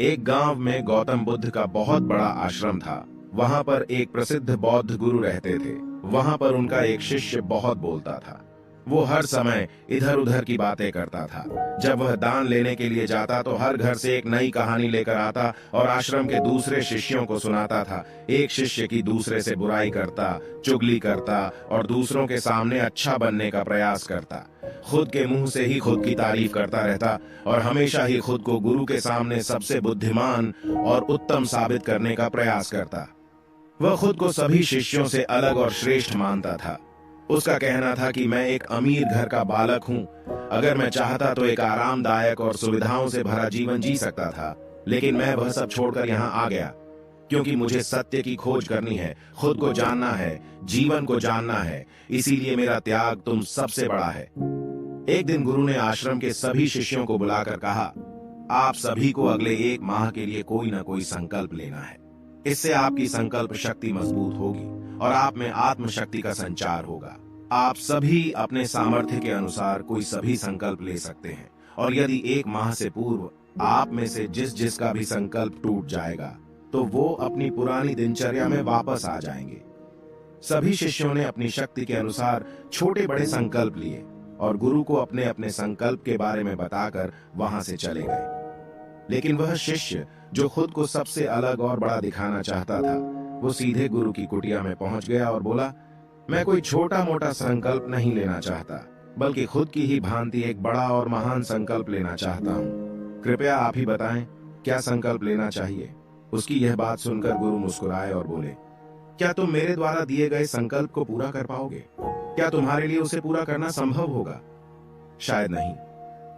एक गांव में गौतम बुद्ध का बहुत बड़ा आश्रम था। वहां पर एक प्रसिद्ध बौद्ध गुरु रहते थे। वहां पर उनका एक शिष्य बहुत बोलता था। वो हर समय इधर उधर की बातें करता था। जब वह दान लेने के लिए जाता तो हर घर से एक नई कहानी लेकर आता और आश्रम के दूसरे शिष्यों को सुनाता था। एक शिष्य की दूसरे से बुराई करता, चुगली करता और दूसरों के सामने अच्छा बनने का प्रयास करता। खुद के मुंह से ही खुद की तारीफ करता रहता और हमेशा ही खुद को गुरु के सामने सबसे बुद्धिमान और उत्तम साबित करने का प्रयास करता। वह खुद को सभी शिष्यों से अलग और श्रेष्ठ मानता था। उसका कहना था कि मैं एक अमीर घर का बालक हूं। अगर मैं चाहता तो एक आरामदायक और सुविधाओं से भरा जीवन जी सकता था, लेकिन मैं वह सब छोड़कर यहाँ आ गया क्योंकि मुझे सत्य की खोज करनी है, खुद को जानना है, जीवन को जानना है। इसीलिए मेरा त्याग तुम सबसे बड़ा है। एक दिन गुरु ने आश्रम के सभी शिष्यों को बुलाकर कहा, आप सभी को अगले 1 माह के लिए कोई ना कोई संकल्प लेना है। इससे आपकी संकल्प शक्ति मजबूत होगी और आप में आत्म शक्ति का संचार होगा। आप सभी अपने सामर्थ्य के अनुसार कोई सभी संकल्प ले सकते हैं और यदि 1 माह से पूर्व आप में से जिसका भी संकल्प टूट जाएगा तो वो अपनी पुरानी दिनचर्या में वापस आ जाएंगे। सभी शिष्यों ने अपनी शक्ति के अनुसार छोटे बड़े संकल्प लिए और गुरु को अपने अपने संकल्प के बारे में बताकर वहां से चले गए। लेकिन वह शिष्य जो खुद को सबसे अलग और बड़ा दिखाना चाहता था, वो सीधे गुरु की कुटिया में पहुंच गया और बोला, मैं कोई छोटा मोटा संकल्प नहीं लेना चाहता, बल्कि खुद की ही भांति एक बड़ा और महान संकल्प लेना चाहता हूँ। कृपया आप ही बताएं क्या संकल्प लेना चाहिए। उसकी यह बात सुनकर गुरु मुस्कुराए और बोले, क्या तुम मेरे द्वारा दिए गए संकल्प को पूरा कर पाओगे? क्या तुम्हारे लिए उसे पूरा करना संभव होगा? शायद नहीं,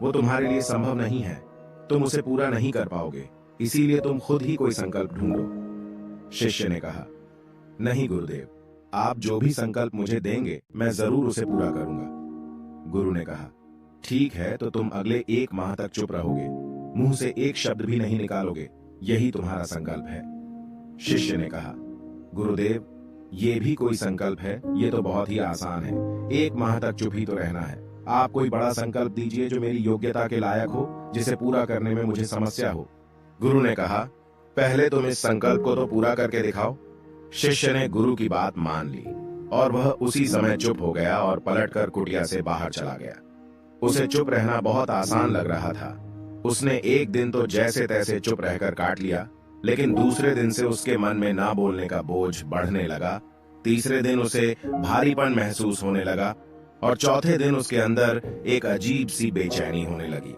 वो तुम्हारे लिए संभव नहीं है। तुम उसे पूरा नहीं कर पाओगे, इसीलिए तुम खुद ही कोई संकल्प ढूंढो। शिष्य ने कहा, नहीं गुरुदेव, आप जो भी संकल्प मुझे देंगे मैं जरूर उसे पूरा करूंगा। गुरु ने कहा, ठीक है, तो तुम अगले 1 माह तक चुप रहोगे, मुंह से एक शब्द भी नहीं निकालोगे, यही तुम्हारा संकल्प है। शिष्य ने कहा, गुरुदेव, ये भी कोई संकल्प है? ये तो बहुत ही आसान है। 1 माह तक चुप ही तो रहना है। आप कोई बड़ा संकल्प दीजिए जो मेरी योग्यता के लायक हो, जिसे पूरा करने में मुझे समस्या हो। गुरु ने कहा, पहले तुम इस संकल्प को तो पूरा करके दिखाओ। शिष्य ने गुरु की बात मान ली और वह उसी समय चुप हो गया और पलटकर कुटिया से बाहर चला गया। उसे चुप रहना बहुत आसान लग रहा था। उसने एक दिन तो जैसे तैसे चुप रहकर काट लिया, लेकिन दूसरे दिन से उसके मन में ना बोलने का बोझ बढ़ने लगा। तीसरे दिन उसे भारीपन महसूस होने लगा और चौथे दिन उसके अंदर एक अजीब सी बेचैनी होने लगी,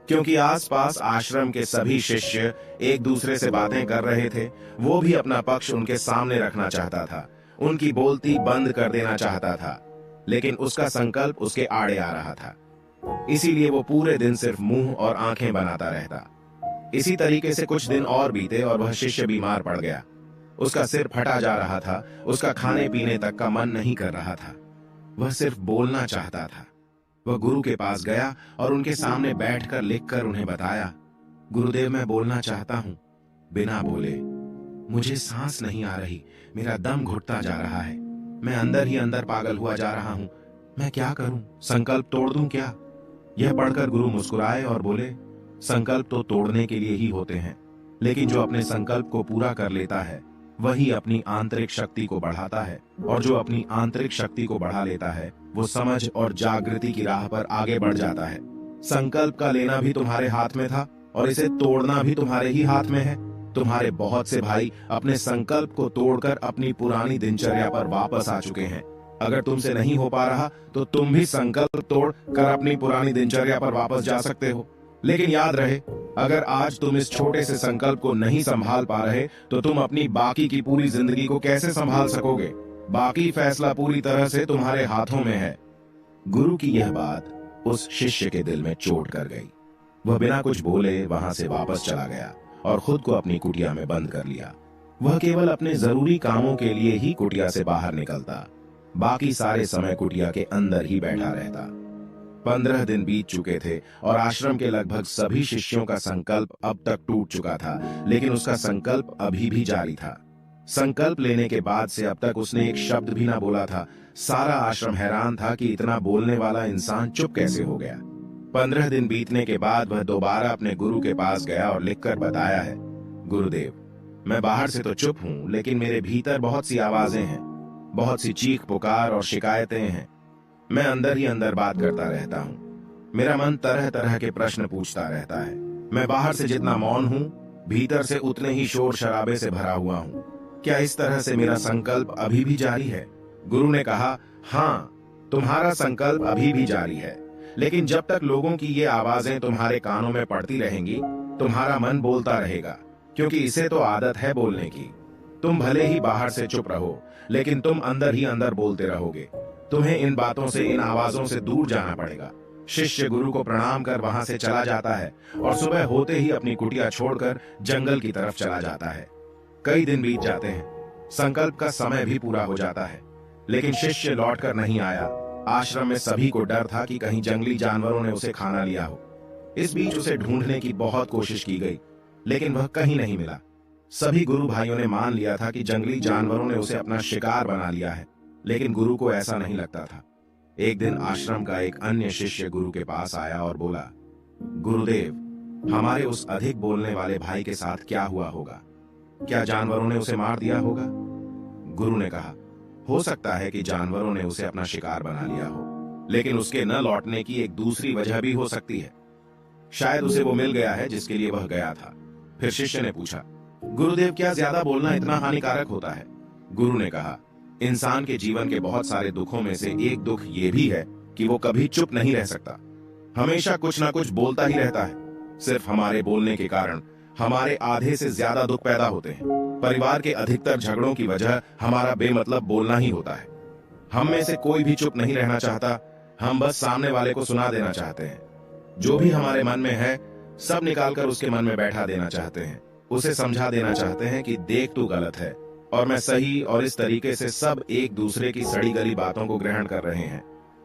क्योंकि आसपास आश्रम के सभी शिष्य एक दूसरे से बातें कर रहे थे। वो भी अपना पक्ष उनके सामने रखना चाहता था, उनकी बोलती बंद कर देना चाहता था, लेकिन उसका संकल्प उसके आड़े आ रहा था। इसीलिए वो पूरे दिन सिर्फ मुंह और आंखें बनाता रहता। इसी तरीके से कुछ दिन और बीते और वह शिष्य बीमार पड़ गया। उसका सिर फटा जा रहा था, उसका खाने पीने तक का मन नहीं कर रहा था, वह सिर्फ बोलना चाहता था। वह गुरु के पास गया और उनके सामने बैठकर लिखकर उन्हें बताया, गुरुदेव, मैं बोलना चाहता हूं, बिना बोले। मुझे सांस नहीं आ रही, मेरा दम घुटता जा रहा है, मैं अंदर ही अंदर पागल हुआ जा रहा हूं। मैं क्या करूं? संकल्प तोड़ दूं क्या? यह पढ़कर गुरु मुस्कुराए और बोले, संकल्प तो तोड़ने के लिए ही होते हैं, लेकिन जो अपने संकल्प को पूरा कर लेता है वही अपनी आंतरिक शक्ति को बढ़ाता है, और जो अपनी आंतरिक शक्ति को बढ़ा लेता है वो समझ और जागृति की राह पर आगे बढ़ जाता है। संकल्प का लेना भी तुम्हारे हाथ में था और इसे तोड़ना भी तुम्हारे ही हाथ में है। तुम्हारे बहुत से भाई अपने संकल्प को तोड़कर अपनी पुरानी दिनचर्या पर वापस आ चुके हैं। अगर तुमसे नहीं हो पा रहा तो तुम भी संकल्प तोड़ कर अपनी पुरानी दिनचर्या पर वापस जा सकते हो। लेकिन याद रहे, अगर आज तुम इस छोटे से संकल्प को नहीं संभाल पा रहे तो तुम अपनी बाकी की पूरी जिंदगी को कैसे संभाल सकोगे? बाकी फैसला पूरी तरह से तुम्हारे हाथों में है। गुरु की यह बात उस शिष्य के दिल में चोट कर गई। वह बिना कुछ बोले वहां से वापस चला गया और खुद को अपनी कुटिया में बंद कर लिया। वह केवल अपने जरूरी कामों के लिए ही कुटिया से बाहर निकलता, बाकी सारे समय कुटिया के अंदर ही बैठा रहता। 15 दिन बीत चुके थे और आश्रम के लगभग सभी शिष्यों का संकल्प अब तक टूट चुका था, लेकिन उसका संकल्प अभी भी जारी था। संकल्प लेने के बाद से अब तक उसने एक शब्द भी ना बोला था। सारा आश्रम हैरान था कि इतना बोलने वाला इंसान चुप कैसे हो गया। 15 दिन बीतने के बाद वह दोबारा अपने गुरु के पास गया और लिखकर बताया है, गुरुदेव, मैं बाहर से तो चुप हूं, लेकिन मेरे भीतर बहुत सी आवाजें हैं, बहुत सी चीख पुकार और शिकायतें हैं। मैं अंदर ही अंदर बात करता रहता हूं। मेरा मन तरह तरह के प्रश्न पूछता रहता है। मैं बाहर से जितना मौन हूं, भीतर से उतने ही शोर शराबे से भरा हुआ हूं। क्या इस तरह से मेरा संकल्प अभी भी जारी है? गुरु ने कहा, हाँ, तुम्हारा संकल्प अभी भी जारी है, लेकिन जब तक लोगों की ये आवाजें तुम्हारे कानों में पड़ती रहेंगी, तुम्हारा मन बोलता रहेगा, क्योंकि इसे तो आदत है बोलने की। तुम भले ही बाहर से चुप रहो, लेकिन तुम अंदर ही अंदर बोलते रहोगे। तुम्हें इन बातों से, इन आवाजों से दूर जाना पड़ेगा। शिष्य गुरु को प्रणाम कर वहां से चला जाता है और सुबह होते ही अपनी कुटिया छोड़कर जंगल की तरफ चला जाता है। कई दिन बीत जाते हैं, संकल्प का समय भी पूरा हो जाता है, लेकिन शिष्य लौटकर नहीं आया। आश्रम में सभी को डर था कि कहीं जंगली जानवरों ने उसे खाना लिया हो। इस बीच उसे ढूंढने की बहुत कोशिश की गई, लेकिन वह कहीं नहीं मिला। सभी गुरु भाइयों ने मान लिया था कि जंगली जानवरों ने उसे अपना शिकार बना लिया है, लेकिन गुरु को ऐसा नहीं लगता था। एक दिन आश्रम का एक अन्य शिष्य गुरु के पास आया और बोला, गुरुदेव, हमारे उस अधिक बोलने वाले भाई के साथ क्या हुआ होगा? क्या जानवरों ने उसे मार दिया होगा? गुरु ने कहा, हो सकता है कि जानवरों ने उसे अपना शिकार बना लिया हो, लेकिन उसके न लौटने की एक दूसरी वजह भी हो सकती है। शायद उसे वो मिल गया है जिसके लिए वह गया था। फिर शिष्य ने पूछा, गुरुदेव, क्या ज्यादा बोलना इतना हानिकारक होता है? गुरु ने कहा, इंसान के जीवन के बहुत सारे दुखों में से एक दुख ये भी है कि वो कभी चुप नहीं रह सकता, हमेशा कुछ ना कुछ बोलता ही रहता है। सिर्फ हमारे बोलने के कारण हमारे आधे से ज्यादा दुख पैदा होते हैं। परिवार के अधिकतर झगड़ों की वजह हमारा बेमतलब बोलना ही होता है। हम में से कोई भी चुप नहीं रहना चाहता, हम बस सामने वाले को सुना देना चाहते हैं। जो भी हमारे मन में है, सब निकालकर उसके मन में बैठा देना चाहते हैं। उसे समझा देना चाहते हैं कि देख, तू गलत है और मैं सही, और इस तरीके से सब एक दूसरे की सड़ी गली बातों को ग्रहण कर रहे हैं।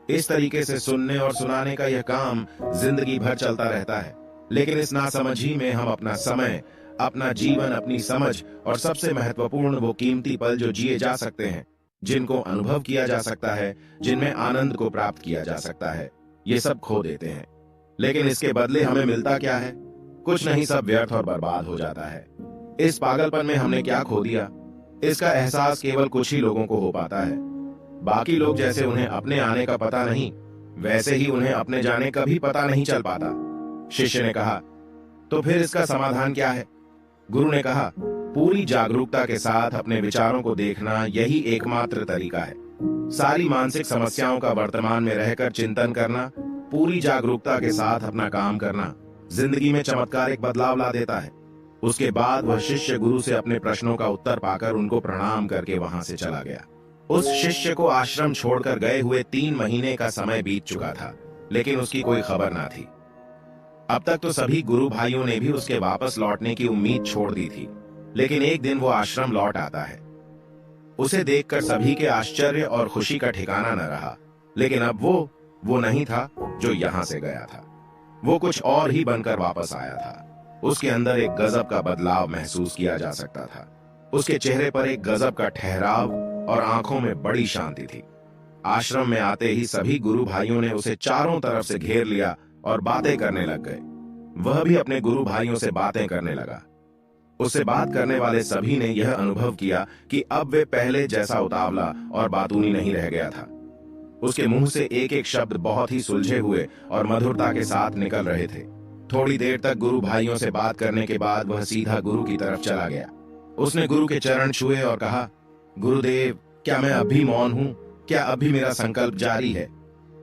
इस तरीके से सुनने और सुनाने का यह काम जिंदगी भर चलता रहता है, लेकिन इस नासमझी में हम अपना समय, अपना जीवन, अपनी समझ और सबसे महत्वपूर्ण वो कीमती पल जो जिए जा सकते हैं, जिनको अनुभव किया जा सकता है, जिनमें आनंद को प्राप्त किया जा सकता है, ये सब खो देते हैं। लेकिन इसके बदले हमें मिलता क्या है? कुछ नहीं, सब व्यर्थ और बर्बाद हो जाता है। इस पागलपन में हमने क्या खो दिया, इसका एहसास केवल कुछ ही लोगों को हो पाता है। बाकी लोग जैसे उन्हें अपने आने का पता नहीं, वैसे ही उन्हें अपने जाने का भी पता नहीं चल पाता। शिष्य ने कहा, तो फिर इसका समाधान क्या है? गुरु ने कहा, पूरी जागरूकता के साथ अपने विचारों को देखना, यही एकमात्र तरीका है। सारी मानसिक समस्याओं का वर्तमान में रहकर चिंतन करना, पूरी जागरूकता के साथ अपना काम करना, जिंदगी में चमत्कारिक बदलाव ला देता है। उसके बाद वह शिष्य गुरु से अपने प्रश्नों का उत्तर पाकर उनको प्रणाम करके वहां से चला गया। उस शिष्य को आश्रम छोड़कर गए हुए 3 महीने का समय बीत चुका था, लेकिन उसकी कोई खबर ना थी। अब तक तो सभी गुरु भाइयों ने भी उसके वापस लौटने की उम्मीद छोड़ दी थी, लेकिन एक दिन वो आश्रम लौट आता है। उसे देखकर सभी के आश्चर्य और खुशी का ठिकाना न रहा, लेकिन अब वो नहीं था जो यहां से गया था। वो कुछ और ही बनकर वापस आया था। उसके अंदर एक गजब का बदलाव महसूस किया जा सकता था। उसके चेहरे पर एक गजब का ठहराव और आंखों में बड़ी शांति थी। आश्रम में आते ही सभी गुरु भाइयों ने उसे चारों तरफ से घेर लिया और बातें करने लग गए। वह भी अपने गुरु भाइयों से बातें करने लगा। उससे बात करने वाले सभी ने यह अनुभव किया कि अब वे पहले जैसा उतावला और बातूनी नहीं रह गया था। उसके मुंह से एक एक शब्द बहुत ही सुलझे हुए और मधुरता के साथ निकल रहे थे। थोड़ी देर तक गुरु भाइयों से बात करने के बाद वह सीधा गुरु की तरफ चला गया। उसने गुरु के चरण छुए और कहा, गुरुदेव, क्या मैं अभी मौन हूं? क्या अभी मेरा संकल्प जारी है?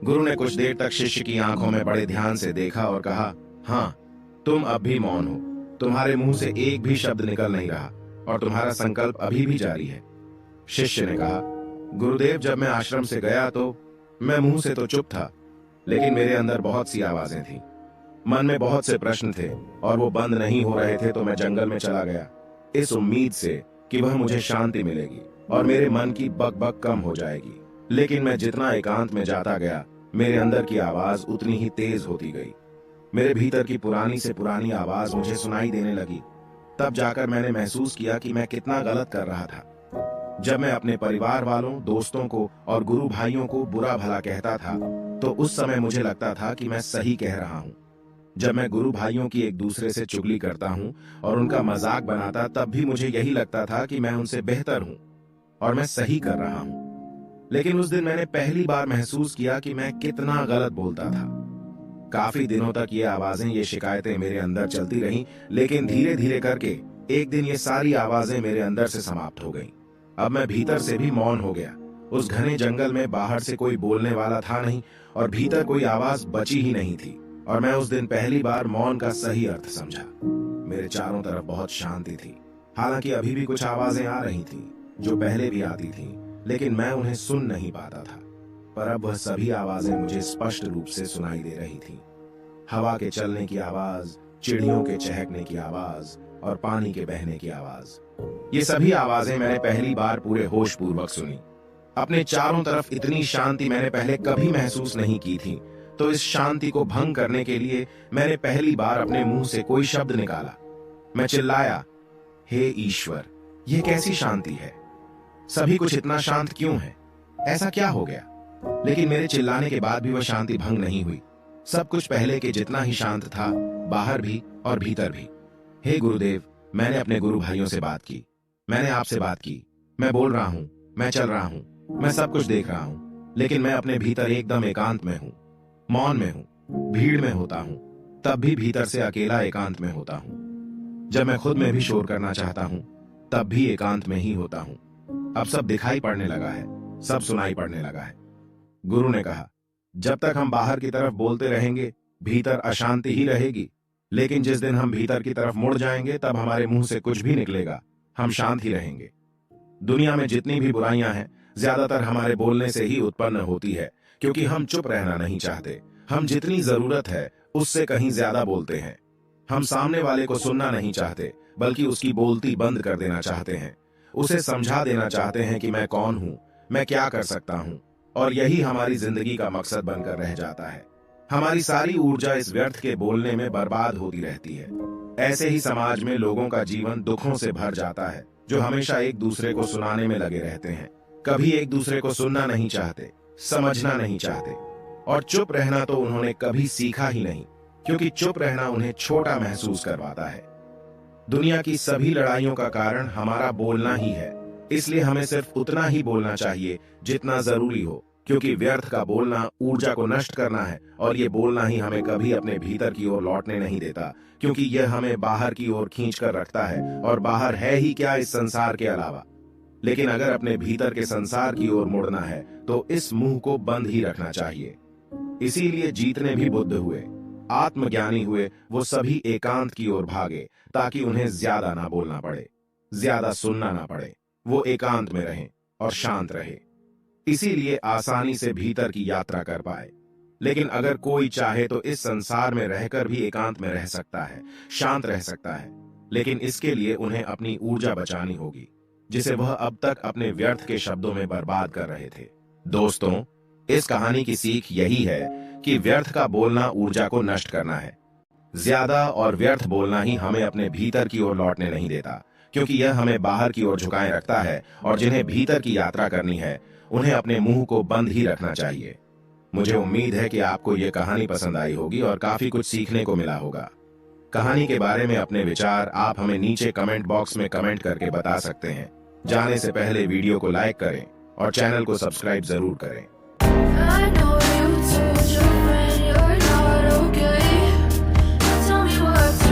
गुरु ने कुछ देर तक शिष्य की आंखों में बड़े ध्यान से देखा और कहा, हाँ, तुम अब भी मौन हो। तुम्हारे मुंह से एक भी शब्द निकल नहीं रहा और तुम्हारा संकल्प अभी भी जारी है। शिष्य ने कहा, गुरुदेव, जब मैं आश्रम से गया तो मैं मुंह से तो चुप था, लेकिन मेरे अंदर बहुत सी आवाजें थी। मन में बहुत से प्रश्न थे और वो बंद नहीं हो रहे थे, तो मैं जंगल में चला गया, इस उम्मीद से कि वह मुझे शांति मिलेगी और मेरे मन की बकबक कम हो जाएगी। लेकिन मैं जितना एकांत में जाता गया, मेरे अंदर की आवाज उतनी ही तेज होती गई। मेरे भीतर की पुरानी से पुरानी आवाज मुझे सुनाई देने लगी। तब जाकर मैंने महसूस किया कि मैं कितना गलत कर रहा था। जब मैं अपने परिवार वालों, दोस्तों को और गुरु भाइयों को बुरा भला कहता था तो उस समय मुझे लगता था कि मैं सही कह रहा हूं। जब मैं गुरु भाइयों की एक दूसरे से चुगली करता हूं और उनका मजाक बनाता, तब भी मुझे यही लगता था कि मैं उनसे बेहतर हूं और मैं सही कर रहा हूं। लेकिन उस दिन मैंने पहली बार महसूस किया कि मैं कितना गलत बोलता था। काफी दिनों तक ये आवाजें, ये शिकायतें मेरे अंदर चलती रहीं, लेकिन धीरे धीरे करके एक दिन ये सारी आवाजें मेरे अंदर से समाप्त हो गईं। अब मैं भीतर से भी मौन हो गया। उस घने जंगल में बाहर से कोई बोलने वाला था नहीं और भीतर कोई आवाज बची ही नहीं थी। और मैं उस दिन पहली बार मौन का सही अर्थ समझा। मेरे चारों तरफ बहुत शांति थी। हालांकि अभी भी कुछ आवाजें आ रही थीं, जो पहले भी आती थीं, लेकिन मैं उन्हें सुन नहीं पाता था। पर अब वह सभी आवाजें मुझे स्पष्ट रूप से सुनाई दे रही थीं। हवा के चलने की आवाज, चिड़ियों के चहकने की आवाज और पानी के बहने की आवाज। ये सभी आवाजें मैंने पहली बार पूरे होश पूर्वक सुनी। अपने चारों तरफ इतनी शांति मैंने पहले कभी महसूस नहीं की थी। तो इस शांति को भंग करने के लिए मैंने पहली बार अपने मुंह से कोई शब्द निकाला। मैं चिल्लाया, हे ईश्वर, यह कैसी शांति है? सभी कुछ इतना शांत क्यों है? ऐसा क्या हो गया? लेकिन मेरे चिल्लाने के बाद भी वह शांति भंग नहीं हुई। सब कुछ पहले के जितना ही शांत था, बाहर भी और भीतर भी। हे गुरुदेव, मैंने अपने गुरु भाइयों से बात की, मैंने आपसे बात की। मैं बोल रहा हूं, मैं चल रहा हूं, मैं सब कुछ देख रहा हूं, लेकिन मैं अपने भीतर एकदम एकांत में हूं, मौन में हूं। भीड़ में होता हूं, तब भी भीतर से अकेला एकांत में होता हूं। जब मैं खुद में भी शोर करना चाहता हूं, तब भी एकांत में ही होता हूं। अब सब दिखाई पड़ने लगा है, सब सुनाई पड़ने लगा है। गुरु ने कहा, जब तक हम बाहर की तरफ बोलते रहेंगे, भीतर अशांति ही रहेगी। लेकिन जिस दिन हम भीतर की तरफ मुड़ जाएंगे, तब हमारे मुंह से कुछ भी निकलेगा, हम शांत ही रहेंगे। दुनिया में जितनी भी बुराइयां हैं, ज्यादातर हमारे बोलने से ही उत्पन्न होती है, क्योंकि हम चुप रहना नहीं चाहते। हम जितनी जरूरत है उससे कहीं ज्यादा बोलते हैं। हम सामने वाले को सुनना नहीं चाहते, बल्कि उसकी बोलती बंद कर देना चाहते हैं। उसे समझा देना चाहते हैं कि मैं कौन हूं, मैं क्या कर सकता हूं, और यही हमारी जिंदगी का मकसद बनकर रह जाता है। हमारी सारी ऊर्जा इस व्यर्थ के बोलने में बर्बाद होती रहती है। ऐसे ही समाज में लोगों का जीवन दुखों से भर जाता है, जो हमेशा एक दूसरे को सुनाने में लगे रहते हैं। कभी एक दूसरे को सुनना नहीं चाहते, समझना नहीं चाहते, और चुप रहना तो उन्होंने कभी सीखा ही नहीं, क्योंकि चुप रहना उन्हें छोटा महसूस करवाता है। दुनिया की सभी लड़ाइयों का कारण हमारा बोलना ही है। इसलिए हमें सिर्फ उतना ही बोलना चाहिए जितना जरूरी हो, क्योंकि व्यर्थ का बोलना ऊर्जा को नष्ट करना है, और ये बोलना ही हमें कभी अपने भीतर की ओर लौटने नहीं देता, क्योंकि यह हमें बाहर की ओर खींच कर रखता है, और बाहर है ही क्या इस संसार के अलावा। लेकिन अगर अपने भीतर के संसार की ओर मुड़ना है तो इस मुंह को बंद ही रखना चाहिए। इसीलिए जितने भी बुद्ध हुए, आत्मज्ञानी हुए, वो सभी एकांत की ओर भागे, ताकि उन्हें ज्यादा ना बोलना पड़े, ज्यादा सुनना ना पड़े। वो एकांत में रहें और शांत रहे, इसीलिए आसानी से भीतर की यात्रा कर पाए। लेकिन अगर कोई चाहे तो इस संसार में रहकर भी एकांत में रह सकता है, शांत रह सकता है, लेकिन इसके लिए उन्हें अपनी ऊर्जा बचानी होगी, जिसे वह अब तक अपने व्यर्थ के शब्दों में बर्बाद कर रहे थे। दोस्तों, इस कहानी की सीख यही है कि व्यर्थ का बोलना ऊर्जा को नष्ट करना है। ज्यादा और व्यर्थ बोलना ही हमें अपने भीतर की ओर लौटने नहीं देता, क्योंकि यह हमें बाहर की ओर झुकाए रखता है, और जिन्हें भीतर की यात्रा करनी है उन्हें अपने मुंह को बंद ही रखना चाहिए। मुझे उम्मीद है कि आपको यह कहानी पसंद आई होगी और काफी कुछ सीखने को मिला होगा। कहानी के बारे में अपने विचार आप हमें नीचे कमेंट बॉक्स में कमेंट करके बता सकते हैं। जाने से पहले वीडियो को लाइक करें और चैनल को सब्सक्राइब जरूर करें।